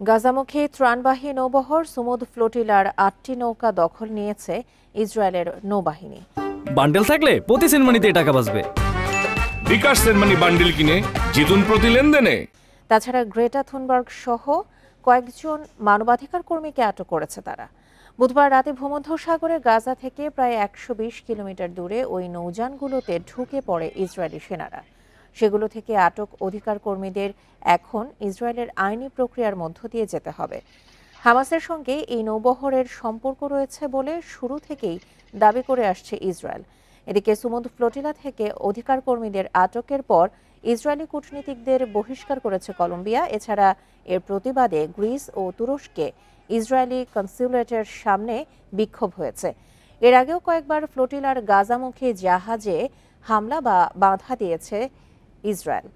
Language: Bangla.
গাজামুখী ত্রাণবাহী নৌবহর সুমুদ ফ্লোটিলার ৮টি নৌকা দখল নিয়েছে ইসরায়েলের নৌবাহিনী। বান্ডেল থাকলে প্রতি সেনমানিতে টাকা বাঁচবে। বিকাশ সেনমানি বান্ডেল কিনে জিতুন প্রতি লেনদেনে। তাছাড়া গ্রেটা থুনবার্গ সহ কয়েকজন মানবাধিকার কর্মীকে আটক করেছে তারা। বুধবার রাতে ভূমধ্যসাগরে গাজা থেকে প্রায় ১২০ কিলোমিটার দূরে ওই নৌযানগুলোতে ঢুকে পড়ে ইসরায়েলি সেনারা। সেগুলো থেকে আটক অধিকার কর্মীদের এখন ইসরায়েলের আইনি প্রক্রিয়ার মধ্য দিয়ে যেতে হবে। হামাসের সঙ্গে এই নৌবহরের সম্পর্ক রয়েছে বলে শুরু থেকেই দাবি করে আসছে ইসরায়েল। এদিকে সুমুদ ফ্লোটিলা থেকে অধিকার কর্মীদের আটকের পর ইসরায়েলি কূটনীতিকদের বহিষ্কার করেছে কলম্বিয়া। এছাড়া এর প্রতিবাদে গ্রিস ও তুরস্কে ইসরায়েলি কনস্যুলেটের সামনে বিক্ষোভ হয়েছে। এর আগেও কয়েকবার ফ্লোটিলার গাজামুখী জাহাজে হামলা বা বাধা দিয়েছে ইসরায়েল।